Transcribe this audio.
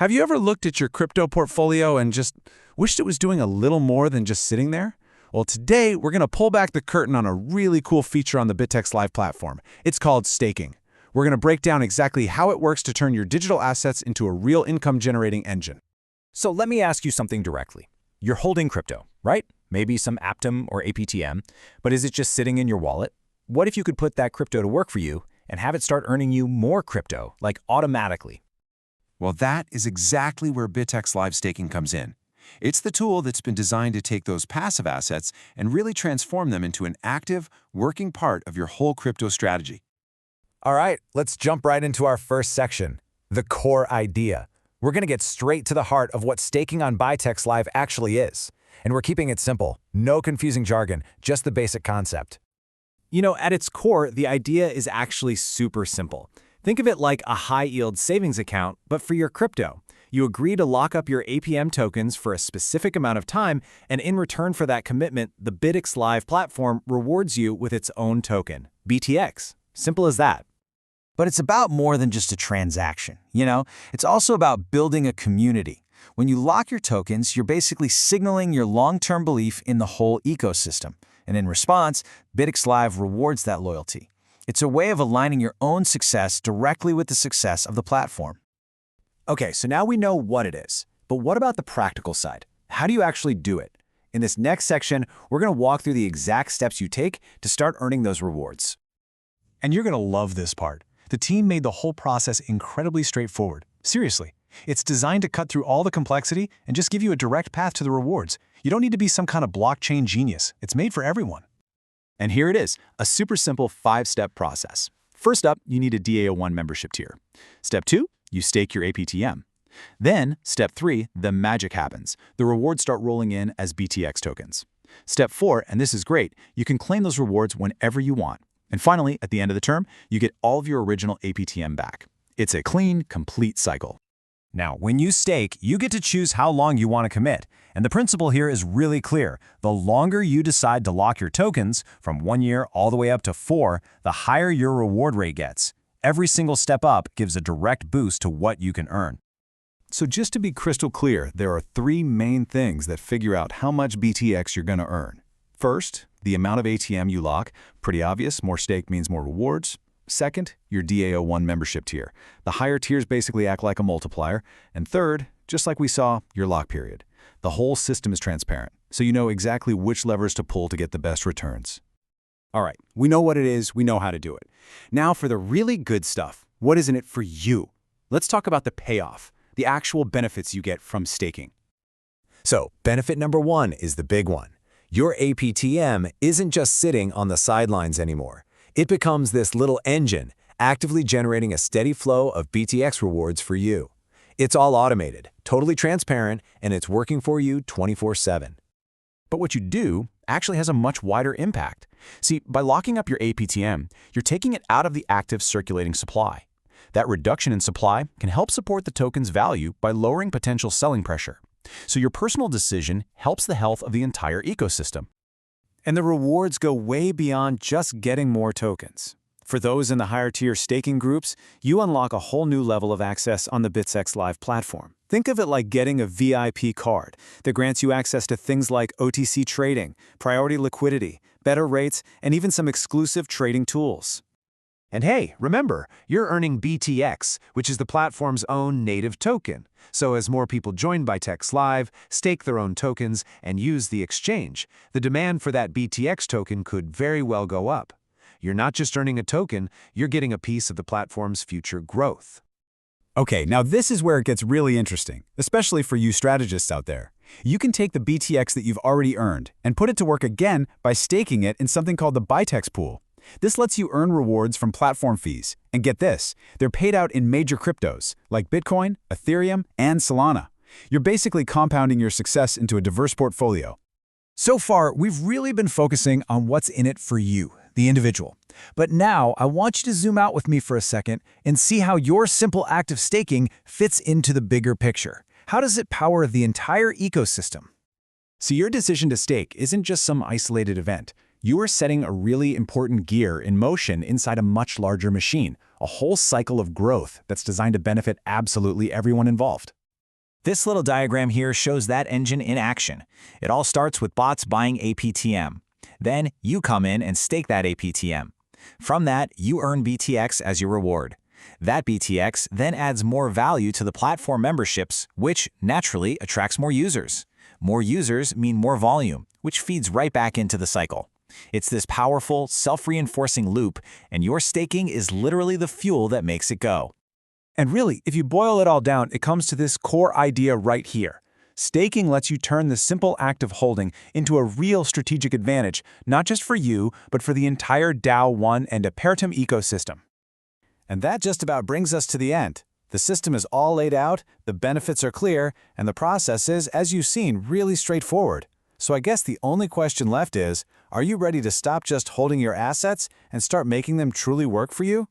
Have you ever looked at your crypto portfolio and just wished it was doing a little more than just sitting there? Well, today we're going to pull back the curtain on a really cool feature on the BitexLive platform. It's called staking. We're going to break down exactly how it works to turn your digital assets into a real income-generating engine. So let me ask you something directly. You're holding crypto, right? Maybe some Apertum or APTM, but is it just sitting in your wallet? What if you could put that crypto to work for you and have it start earning you more crypto, like automatically? Well, that is exactly where BitexLive staking comes in. It's the tool that's been designed to take those passive assets and really transform them into an active, working part of your whole crypto strategy. All right, let's jump right into our first section, the core idea. We're going to get straight to the heart of what staking on BitexLive actually is. And we're keeping it simple, no confusing jargon, just the basic concept. You know, at its core, the idea is actually super simple. Think of it like a high-yield savings account, but for your crypto. You agree to lock up your APM tokens for a specific amount of time, and in return for that commitment, the BitexLive platform rewards you with its own token, BTX. Simple as that. But it's about more than just a transaction, It's also about building a community. When you lock your tokens, you're basically signaling your long-term belief in the whole ecosystem. And in response, BitexLive rewards that loyalty. It's a way of aligning your own success directly with the success of the platform. Okay, so now we know what it is. But what about the practical side? How do you actually do it? In this next section, we're going to walk through the exact steps you take to start earning those rewards. And you're going to love this part. The team made the whole process incredibly straightforward. Seriously, it's designed to cut through all the complexity and just give you a direct path to the rewards. You don't need to be some kind of blockchain genius. It's made for everyone. And here it is, a super simple 5-step process. First up, you need a b.a.a.s membership tier. Step 2, you stake your APTM. Then, step 3, the magic happens. The rewards start rolling in as BTX tokens. Step 4, and this is great, you can claim those rewards whenever you want. And finally, at the end of the term, you get all of your original APTM back. It's a clean, complete cycle. Now, when you stake, you get to choose how long you want to commit. And the principle here is really clear. The longer you decide to lock your tokens, from 1 year all the way up to 4, the higher your reward rate gets. Every single step up gives a direct boost to what you can earn. So just to be crystal clear, there are 3 main things that figure out how much BTX you're going to earn. First, the amount of ATM you lock. Pretty obvious, more stake means more rewards. Second, your b.a.a.s membership tier. The higher tiers basically act like a multiplier. And third, just like we saw, your lock period. The whole system is transparent, so you know exactly which levers to pull to get the best returns. All right, we know what it is, we know how to do it. Now for the really good stuff, what is in it for you? Let's talk about the payoff, the actual benefits you get from staking. So, benefit number 1 is the big one. Your APTM isn't just sitting on the sidelines anymore. It becomes this little engine, actively generating a steady flow of BTX rewards for you. It's all automated, totally transparent, and it's working for you 24/7. But what you do actually has a much wider impact. See, by locking up your APTM, you're taking it out of the active circulating supply. That reduction in supply can help support the token's value by lowering potential selling pressure. So your personal decision helps the health of the entire ecosystem. And the rewards go way beyond just getting more tokens. For those in the higher tier staking groups, you unlock a whole new level of access on the BitexLive platform. Think of it like getting a VIP card that grants you access to things like OTC trading, priority liquidity, better rates, and even some exclusive trading tools. And hey, remember, you're earning BTX, which is the platform's own native token. So as more people join BitexLive, stake their own tokens, and use the exchange, the demand for that BTX token could very well go up. You're not just earning a token, you're getting a piece of the platform's future growth. Okay, now this is where it gets really interesting, especially for you strategists out there. You can take the BTX that you've already earned and put it to work again by staking it in something called the Bitex pool. This lets you earn rewards from platform fees. And get this, they're paid out in major cryptos like Bitcoin, Ethereum, and Solana. You're basically compounding your success into a diverse portfolio. So far, we've really been focusing on what's in it for you, the individual. But now I want you to zoom out with me for a second and see how your simple act of staking fits into the bigger picture. How does it power the entire ecosystem? So your decision to stake isn't just some isolated event. You are setting a really important gear in motion inside a much larger machine, a whole cycle of growth that's designed to benefit absolutely everyone involved. This little diagram here shows that engine in action. It all starts with bots buying APTM. Then you come in and stake that APTM. From that, you earn BTX as your reward. That BTX then adds more value to the platform memberships, which naturally attracts more users. More users mean more volume, which feeds right back into the cycle. It's this powerful, self-reinforcing loop, and your staking is literally the fuel that makes it go. And really, if you boil it all down, it comes to this core idea right here. Staking lets you turn the simple act of holding into a real strategic advantage, not just for you, but for the entire DAO1 and Apertum ecosystem. And that just about brings us to the end. The system is all laid out, the benefits are clear, and the process is, as you've seen, really straightforward. So I guess the only question left is, are you ready to stop just holding your assets and start making them truly work for you?